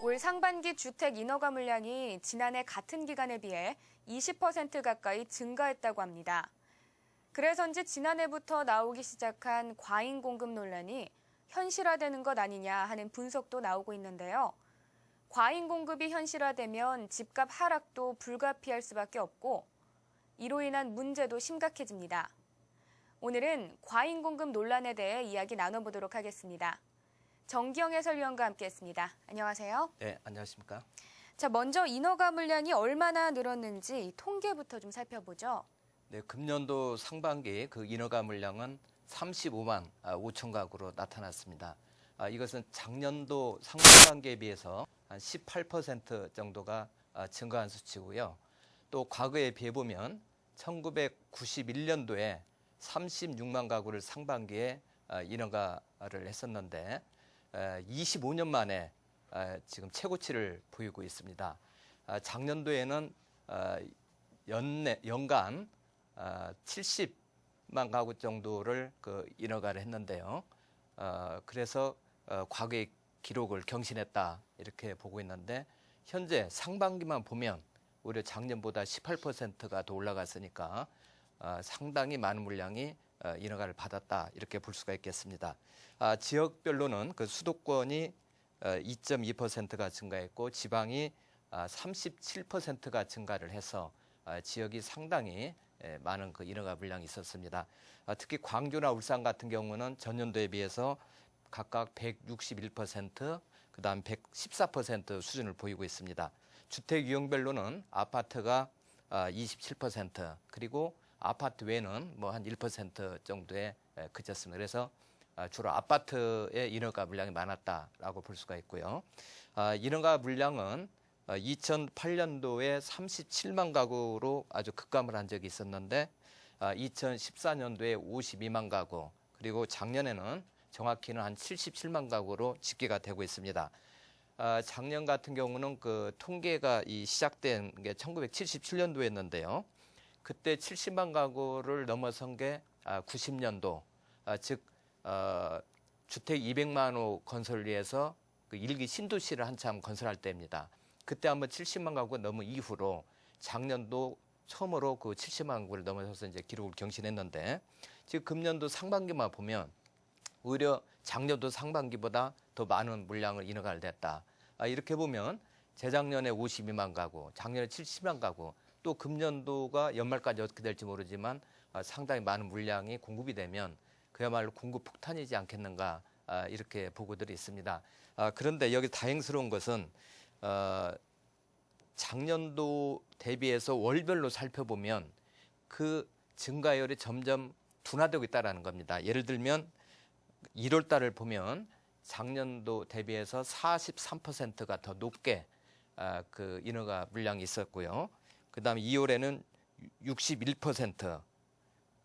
올 상반기 주택 인허가 물량이 지난해 같은 기간에 비해 20% 가까이 증가했다고 합니다. 그래서인지 지난해부터 나오기 시작한 과잉 공급 논란이 현실화되는 것 아니냐 하는 분석도 나오고 있는데요. 과잉 공급이 현실화되면 집값 하락도 불가피할 수밖에 없고 이로 인한 문제도 심각해집니다. 오늘은 과잉 공급 논란에 대해 이야기 나눠보도록 하겠습니다. 정기영 해설위원과 함께했습니다. 안녕하세요. 네, 안녕하십니까. 자, 먼저 인허가 물량이 얼마나 늘었는지 통계부터 좀 살펴보죠. 네, 금년도 상반기 그 인허가 물량은 35만 5천 가구로 나타났습니다. 이것은 작년도 상반기에 비해서 한 18% 정도가 증가한 수치고요. 또 과거에 비해 보면 1991년도에 36만 가구를 상반기에 인허가를 했었는데 25년 만에 지금 최고치를 보이고 있습니다. 작년도에는 연간 70만 가구 정도를 인허가를 했는데요. 그래서 과거의 기록을 경신했다 이렇게 보고 있는데 현재 상반기만 보면 오히려 작년보다 18%가 더 올라갔으니까 상당히 많은 물량이 인허가를 받았다 이렇게 볼 수가 있겠습니다. 지역별로는 그 수도권이 2.2%가 증가했고 지방이 37%가 증가를 해서 지역이 상당히 많은 그 인허가 물량이 있었습니다. 특히 광주나 울산 같은 경우는 전년도에 비해서 각각 161%, 그다음 114% 수준을 보이고 있습니다. 주택 유형별로는 아파트가 27%, 그리고 아파트 외에는 뭐 한 1% 정도에 그쳤습니다. 그래서 주로 아파트의 인허가 물량이 많았다라고 볼 수가 있고요. 인허가 물량은 2008년도에 37만 가구로 아주 급감을 한 적이 있었는데 2014년도에 52만 가구, 그리고 작년에는 정확히는 한 77만 가구로 집계가 되고 있습니다. 작년 같은 경우는 그 통계가 시작된 게 1977년도였는데요. 그때 70만 가구를 넘어선 게 90년도, 즉 주택 200만 호 건설을 위해서 그 1기 신도시를 한참 건설할 때입니다. 그때 한번 70만 가구가 넘은 이후로 작년도 처음으로 그 70만 가구를 넘어서서 이제 기록을 경신했는데 지금 금년도 상반기만 보면 오히려 작년도 상반기보다 더 많은 물량을 인허가를 냈다. 이렇게 보면 재작년에 52만 가구, 작년에 70만 가구, 또 금년도가 연말까지 어떻게 될지 모르지만 상당히 많은 물량이 공급이 되면 그야말로 공급 폭탄이지 않겠는가 이렇게 보고들이 있습니다. 그런데 여기 다행스러운 것은 작년도 대비해서 월별로 살펴보면 그 증가율이 점점 둔화되고 있다는 겁니다. 예를 들면 1월 달을 보면 작년도 대비해서 43%가 더 높게 그 인허가 물량이 있었고요. 그다음에 2월에는 61%,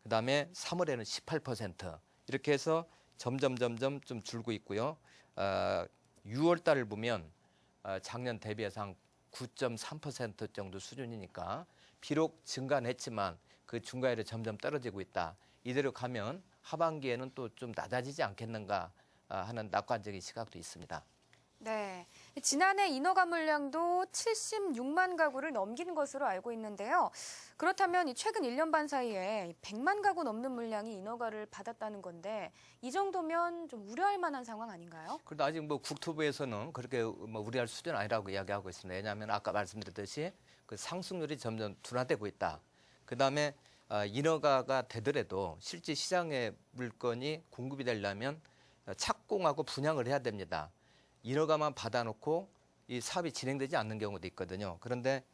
그다음에 3월에는 18% 이렇게 해서 점점 좀 줄고 있고요. 6월 달을 보면 작년 대비해서 한 9.3% 정도 수준이니까 비록 증가는 했지만 그 증가율이 점점 떨어지고 있다. 이대로 가면 하반기에는 또 좀 낮아지지 않겠는가 하는 낙관적인 시각도 있습니다. 네, 지난해 인허가 물량도 76만 가구를 넘긴 것으로 알고 있는데요. 그렇다면 최근 1년 반 사이에 100만 가구 넘는 물량이 인허가를 받았다는 건데 이 정도면 좀 우려할 만한 상황 아닌가요? 그래도 아직 뭐 국토부에서는 그렇게 뭐 우려할 수준은 아니라고 이야기하고 있습니다. 왜냐하면 아까 말씀드렸듯이 그 상승률이 점점 둔화되고 있다. 그다음에 인허가가 되더라도 실제 시장에 물건이 공급이 되려면 착공하고 분양을 해야 됩니다. 인허가만 받아놓고 이 사업이 진행되지 않는 경우도 있거든요. 그런데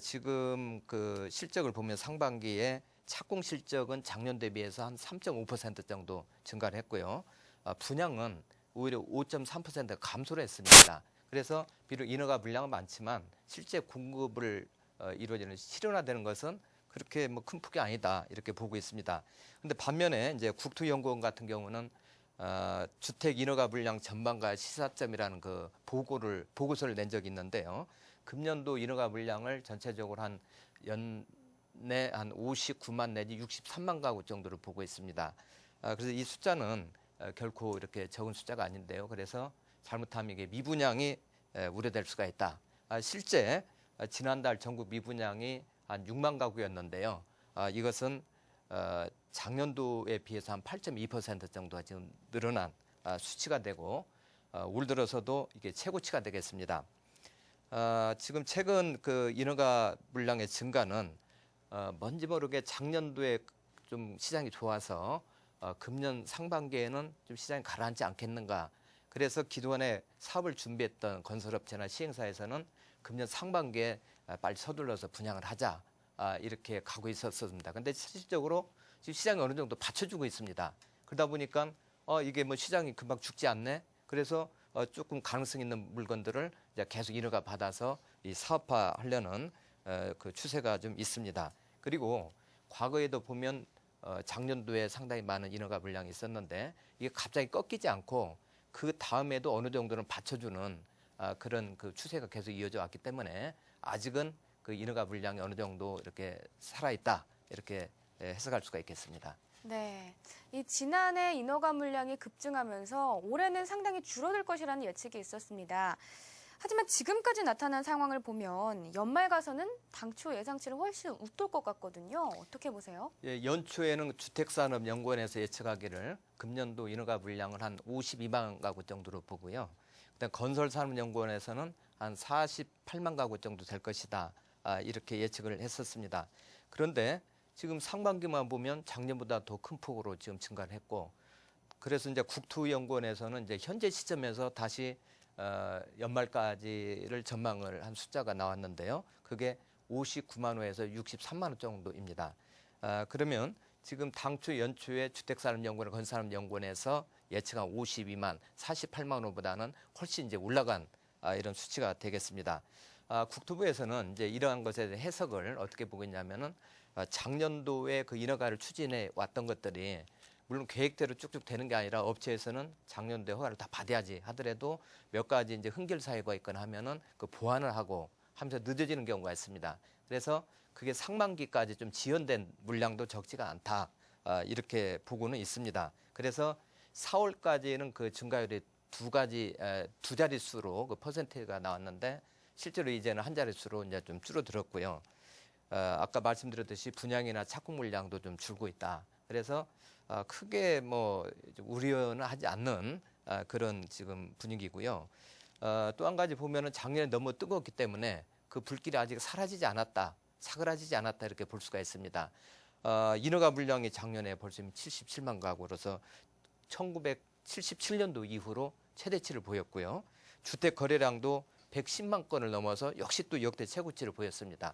지금 그 실적을 보면 상반기에 착공 실적은 작년 대비해서 한 3.5% 정도 증가를 했고요. 분양은 오히려 5.3% 감소를 했습니다. 그래서 비록 인허가 물량은 많지만 실제 공급을 이루어지는 실현화되는 것은 그렇게 뭐 큰 폭이 아니다 이렇게 보고 있습니다. 그런데 반면에 이제 국토연구원 같은 경우는 주택 인허가 물량 전망과 시사점이라는 그 보고서를 낸 적이 있는데요. 금년도 인허가 물량을 전체적으로 한 연내 한 59만 내지 63만 가구 정도로 보고 있습니다. 그래서 이 숫자는 결코 이렇게 적은 숫자가 아닌데요. 그래서 잘못하면 이게 미분양이 우려될 수가 있다. 실제 지난달 전국 미분양이 한 6만 가구였는데요. 이것은 작년도에 비해서 한 8.2% 정도가 지금 늘어난 수치가 되고 올 들어서도 이게 최고치가 되겠습니다. 지금 최근 그 인허가 물량의 증가는 뭔지 모르게 작년도에 좀 시장이 좋아서 금년 상반기에는 좀 시장이 가라앉지 않겠는가. 그래서 기존에 사업을 준비했던 건설업체나 시행사에서는 금년 상반기에 빨리 서둘러서 분양을 하자 이렇게 가고 있었습니다. 근데 실질적으로 지금 시장이 어느 정도 받쳐주고 있습니다. 그러다 보니까 이게 뭐 시장이 금방 죽지 않네. 그래서 조금 가능성 있는 물건들을 이제 계속 인허가 받아서 이 사업화하려는 그 추세가 좀 있습니다. 그리고 과거에도 보면 작년도에 상당히 많은 인허가 물량이 있었는데 이게 갑자기 꺾이지 않고 그 다음에도 어느 정도는 받쳐주는 그런 그 추세가 계속 이어져 왔기 때문에 아직은 그 인허가 물량이 어느 정도 이렇게 살아있다 이렇게 해석할 수가 있겠습니다. 네, 이 지난해 인허가 물량이 급증하면서 올해는 상당히 줄어들 것이라는 예측이 있었습니다. 하지만 지금까지 나타난 상황을 보면 연말 가서는 당초 예상치를 훨씬 웃돌 것 같거든요. 어떻게 보세요? 예, 연초에는 주택산업연구원에서 예측하기를 금년도 인허가 물량을 한 52만 가구 정도로 보고요. 그다음 건설산업연구원에서는 한 48만 가구 정도 될 것이다. 이렇게 예측을 했었습니다. 그런데 지금 상반기만 보면 작년보다 더 큰 폭으로 지금 증가를 했고, 그래서 이제 국토연구원에서는 이제 현재 시점에서 다시 연말까지를 전망을 한 숫자가 나왔는데요. 그게 59만 호에서 63만 호 정도입니다. 그러면 지금 당초 연초에 주택산업연구원, 건설산업연구원에서 예측한 52만, 48만 호보다는 훨씬 이제 올라간 이런 수치가 되겠습니다. 국토부에서는 이제 이러한 것에 대한 해석을 어떻게 보고 있냐면은 작년도에 그 인허가를 추진해 왔던 것들이 물론 계획대로 쭉쭉 되는 게 아니라 업체에서는 작년도에 허가를 다 받아야지 하더라도 몇 가지 이제 흥결 사유가 있거나 하면은 그 보완을 하고 하면서 늦어지는 경우가 있습니다. 그래서 그게 상반기까지 좀 지연된 물량도 적지가 않다. 이렇게 보고는 있습니다. 그래서 4월까지는 그 증가율이 두 자릿수로 그 퍼센트가 나왔는데 실제로 이제는 한 자릿수로 이제 좀 줄어들었고요. 아까 말씀드렸듯이 분양이나 착공 물량도 좀 줄고 있다. 그래서 크게 뭐 우려는 하지 않는 그런 지금 분위기고요. 또 한 가지 보면은 작년에 너무 뜨거웠기 때문에 그 불길이 아직 사라지지 않았다, 사그라지지 않았다 이렇게 볼 수가 있습니다. 인허가 물량이 작년에 벌써 77만 가구로서 1977년도 이후로 최대치를 보였고요. 주택 거래량도 110만 건을 넘어서 역시 또 역대 최고치를 보였습니다.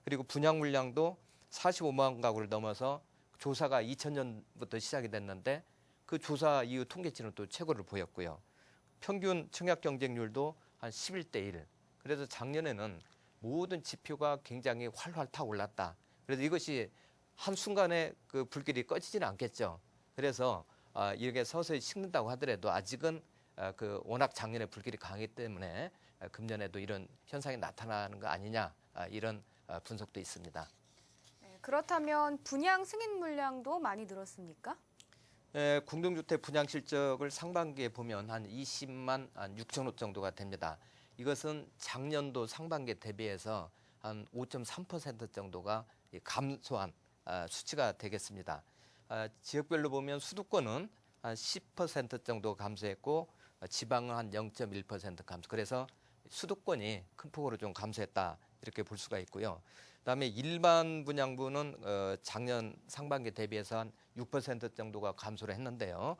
그리고 분양 물량도 45만 가구를 넘어서 조사가 2000년부터 시작이 됐는데 그 조사 이후 통계치는 또 최고를 보였고요. 평균 청약 경쟁률도 한 11대 1. 그래서 작년에는 모든 지표가 굉장히 활활 타올랐다. 그래서 이것이 한순간에 그 불길이 꺼지지는 않겠죠. 그래서 이렇게 서서히 식는다고 하더라도 아직은 그 워낙 작년에 불길이 강하기 때문에 금년에도 이런 현상이 나타나는 거 아니냐 이런 분석도 있습니다. 네, 그렇다면 분양 승인 물량도 많이 늘었습니까? 공동주택 분양 실적을 상반기에 보면 한 20만 6천 호 정도가 됩니다. 이것은 작년도 상반기에 대비해서 한 5.3% 정도가 감소한 수치가 되겠습니다. 지역별로 보면 수도권은 한 10% 정도 감소했고 지방은 한 0.1% 감소. 그래서 수도권이 큰 폭으로 좀 감소했다 이렇게 볼 수가 있고요. 그다음에 일반 분양부는 작년 상반기 대비해서 한 6% 정도가 감소를 했는데요.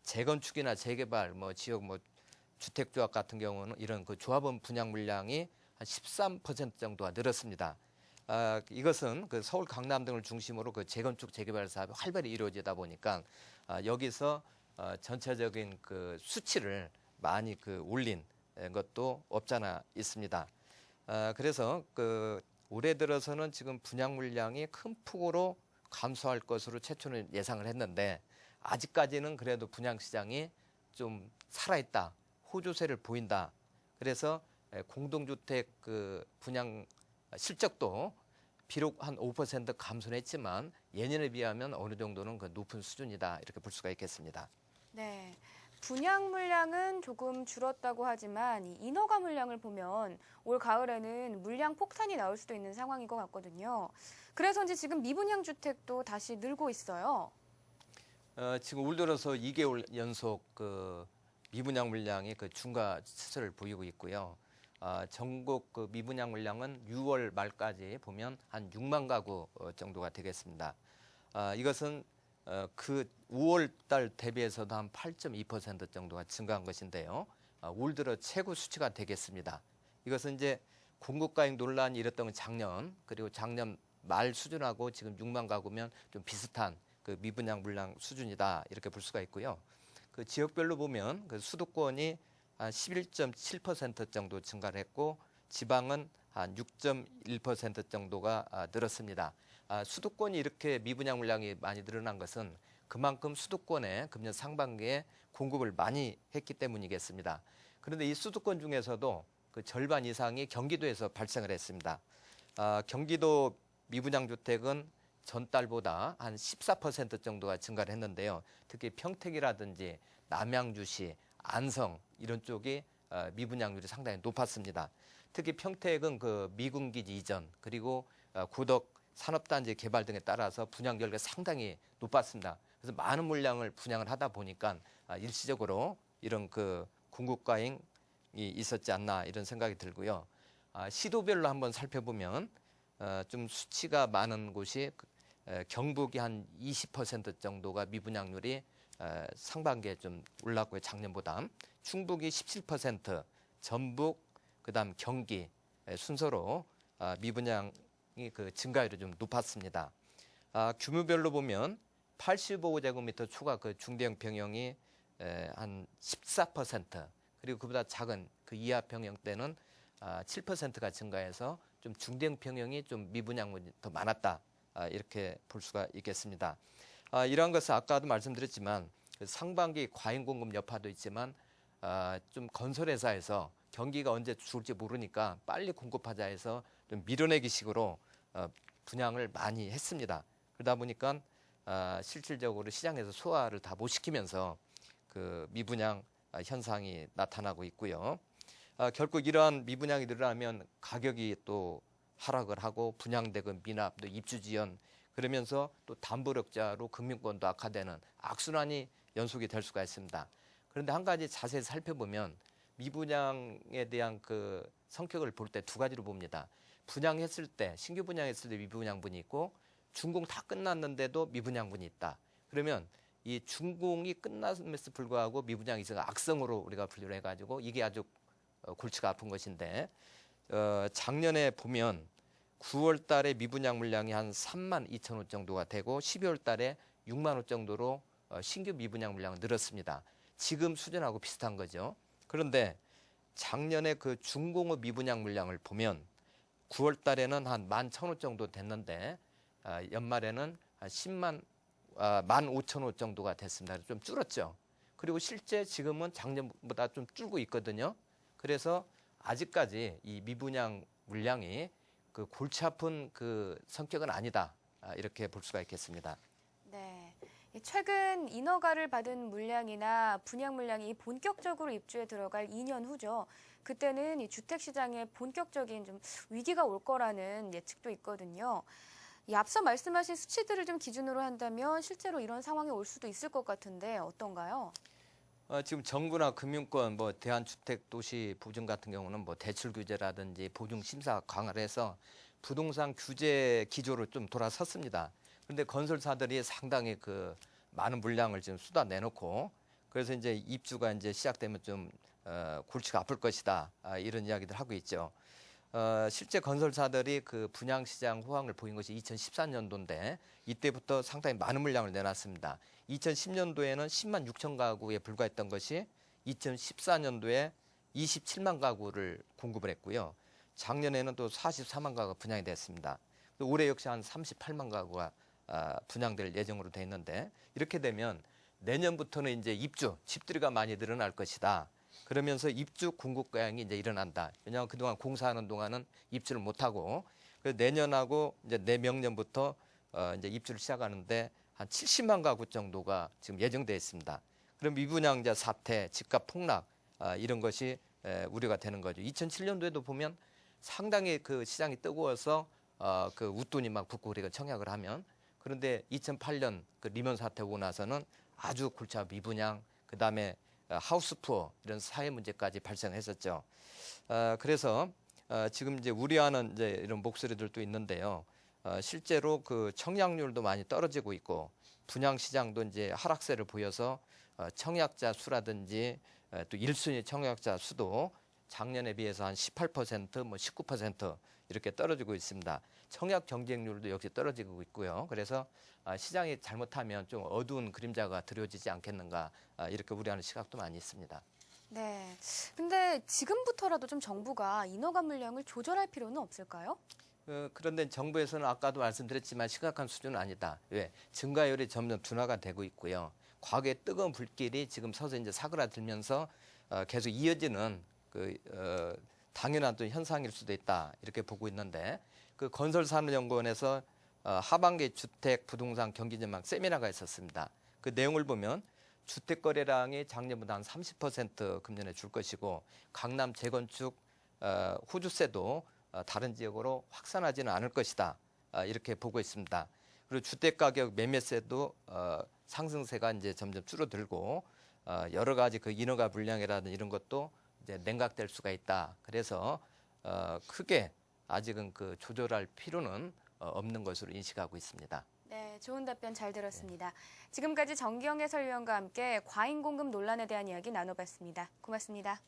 재건축이나 재개발, 뭐 지역 뭐 주택조합 같은 경우는 이런 그 조합원 분양 물량이 한 13% 정도가 늘었습니다. 이것은 그 서울, 강남 등을 중심으로 그 재건축, 재개발 사업이 활발히 이루어지다 보니까 여기서 전체적인 그 수치를 많이 그 올린 것도 없잖아 있습니다. 그래서 그 올해 들어서는 지금 분양 물량이 큰 폭으로 감소할 것으로 최초는 예상을 했는데 아직까지는 그래도 분양 시장이 좀 살아있다, 호조세를 보인다. 그래서 공동주택 그 분양 실적도 비록 한 5% 감소는 했지만 예년에 비하면 어느 정도는 그 높은 수준이다 이렇게 볼 수가 있겠습니다. 네. 분양 물량은 조금 줄었다고 하지만 이 인허가 물량을 보면 올 가을에는 물량 폭탄이 나올 수도 있는 상황인 것 같거든요. 그래서인지 지금 미분양 주택도 다시 늘고 있어요. 지금 올 들어서 2개월 연속 그 미분양 물량이 그 증가 추세를 보이고 있고요. 전국 그 미분양 물량은 6월 말까지 보면 한 6만 가구 정도가 되겠습니다. 이것은 그 5월 달 대비해서도 한 8.2% 정도가 증가한 것인데요. 올 들어 최고 수치가 되겠습니다. 이것은 이제 공급 과잉 논란이 일었던 건 작년, 그리고 작년 말 수준하고 지금 6만 가구면 좀 비슷한 그 미분양 물량 수준이다, 이렇게 볼 수가 있고요. 그 지역별로 보면 그 수도권이 한 11.7% 정도 증가를 했고 지방은 한 6.1% 정도가 늘었습니다. 수도권이 이렇게 미분양 물량이 많이 늘어난 것은 그만큼 수도권에 금년 상반기에 공급을 많이 했기 때문이겠습니다. 그런데 이 수도권 중에서도 그 절반 이상이 경기도에서 발생을 했습니다. 경기도 미분양 주택은 전달보다 한 14% 정도가 증가를 했는데요. 특히 평택이라든지 남양주시, 안성 이런 쪽이 미분양률이 상당히 높았습니다. 특히 평택은 그 미군기지 이전 그리고 고덕 산업단지 개발 등에 따라서 분양결과 상당히 높았습니다. 그래서 많은 물량을 분양을 하다 보니까 일시적으로 이런 그 공급 과잉이 있었지 않나 이런 생각이 들고요. 시도별로 한번 살펴보면 좀 수치가 많은 곳이 경북이 한 20% 정도가 미분양률이 상반기에 좀 올랐고요. 작년보다. 충북이 17%, 전북, 그다음 경기 순서로 미분양이 그 증가율이 좀 높았습니다. 규모별로 보면 85제곱미터 초과 그 중대형 평형이 한 14%, 그리고 그보다 작은 그 이하 평형 때는 7%가 증가해서 좀 중대형 평형이 좀 미분양물이 더 많았다, 이렇게 볼 수가 있겠습니다. 이러한 것은 아까도 말씀드렸지만 그 상반기 과잉 공급 여파도 있지만 좀 건설회사에서 경기가 언제 줄지 모르니까 빨리 공급하자 해서 좀 밀어내기식으로 분양을 많이 했습니다. 그러다 보니까 실질적으로 시장에서 소화를 다 못 시키면서 그 미분양 현상이 나타나고 있고요. 결국 이러한 미분양이 늘어나면 가격이 또 하락을 하고 분양대금 미납, 또 입주 지연 그러면서 또 담보력자로 금융권도 악화되는 악순환이 연속이 될 수가 있습니다. 그런데 한 가지 자세히 살펴보면 미분양에 대한 그 성격을 볼 때 두 가지로 봅니다. 분양했을 때 신규 분양했을 때 미분양분이 있고 준공 다 끝났는데도 미분양분이 있다. 그러면 이 준공이 끝났음에도 불구하고 미분양이 있어서 악성으로 우리가 분류를 해가지고 이게 아주 골치가 아픈 것인데 작년에 보면 9월 달에 미분양 물량이 한 3만 2천 호 정도가 되고 12월 달에 6만 호 정도로 신규 미분양 물량은 늘었습니다. 지금 수준하고 비슷한 거죠. 그런데 작년에 그 준공업 미분양 물량을 보면 9월 달에는 한 11,000호 정도 됐는데 연말에는 한 15,000호 정도가 됐습니다. 좀 줄었죠. 그리고 실제 지금은 작년보다 좀 줄고 있거든요. 그래서 아직까지 이 미분양 물량이 그 골치 아픈 그 성격은 아니다, 이렇게 볼 수가 있겠습니다. 네. 최근 인허가를 받은 물량이나 분양 물량이 본격적으로 입주에 들어갈 2년 후죠. 그때는 이 주택 시장에 본격적인 좀 위기가 올 거라는 예측도 있거든요. 이 앞서 말씀하신 수치들을 좀 기준으로 한다면 실제로 이런 상황이 올 수도 있을 것 같은데 어떤가요? 지금 정부나 금융권, 뭐 대한주택도시보증 같은 경우는 뭐 대출 규제라든지 보증 심사 강화를 해서 부동산 규제 기조로 좀 돌아섰습니다. 그런데 건설사들이 상당히 그 많은 물량을 지금 쏟아내놓고 그래서 이제 입주가 이제 시작되면 좀 골치가 아플 것이다, 이런 이야기들 하고 있죠. 실제 건설사들이 그 분양시장 호황을 보인 것이 2014년도인데 이때부터 상당히 많은 물량을 내놨습니다. 2010년도에는 10만 6천 가구에 불과했던 것이 2014년도에 27만 가구를 공급을 했고요. 작년에는 또 44만 가구가 분양이 됐습니다. 올해 역시 한 38만 가구가 분양될 예정으로 돼 있는데 이렇게 되면 내년부터는 이제 입주, 집들이가 많이 늘어날 것이다. 그러면서 입주 공급 과잉이 이제 일어난다. 왜냐하면 그동안 공사하는 동안은 입주를 못하고 내년하고 이제 내명년부터 이제 입주를 시작하는데 한 70만 가구 정도가 지금 예정되어 있습니다. 그럼 미분양자 사태, 집값 폭락 이런 것이 우려가 되는 거죠. 2007년도에도 보면 상당히 그 시장이 뜨거워서 그 웃돈이 막 붙고 우리가 청약을 하면, 그런데 2008년 그 리먼 사태 오고 나서는 아주 골치 아픈 미분양, 그다음에 하우스 푸어 이런 사회 문제까지 발생했었죠. 그래서 지금 이제 우려하는 이제 이런 목소리들도 있는데요. 실제로 그 청약률도 많이 떨어지고 있고 분양 시장도 이제 하락세를 보여서 청약자 수라든지 또 1순위 청약자 수도 작년에 비해서 한 18%, 뭐 19% 이렇게 떨어지고 있습니다. 청약 경쟁률도 역시 떨어지고 있고요. 그래서 시장이 잘못하면 좀 어두운 그림자가 드러지지 않겠는가, 이렇게 우려하는 시각도 많이 있습니다. 네. 근데 지금부터라도 좀 정부가 인허가 물량을 조절할 필요는 없을까요? 그런데 정부에서는 아까도 말씀드렸지만 심각한 수준은 아니다. 왜? 증가율이 점점 둔화가 되고 있고요. 과거의 뜨거운 불길이 지금 서서 이제 사그라들면서 계속 이어지는 당연한 또 현상일 수도 있다, 이렇게 보고 있는데, 그 건설산업연구원에서 하반기 주택 부동산 경기 전망 세미나가 있었습니다. 그 내용을 보면 주택 거래량이 작년보다 한 30% 금년에 줄 것이고, 강남 재건축 호주세도 다른 지역으로 확산하지는 않을 것이다, 이렇게 보고 있습니다. 그리고 주택 가격 매매세도 상승세가 이제 점점 줄어들고 여러 가지 그 인허가 물량이라든 이런 것도 이제 냉각될 수가 있다. 그래서 크게 아직은 그 조절할 필요는 없는 것으로 인식하고 있습니다. 네, 좋은 답변 잘 들었습니다. 지금까지 정기영 해설위원과 함께 과잉 공급 논란에 대한 이야기 나눠봤습니다. 고맙습니다.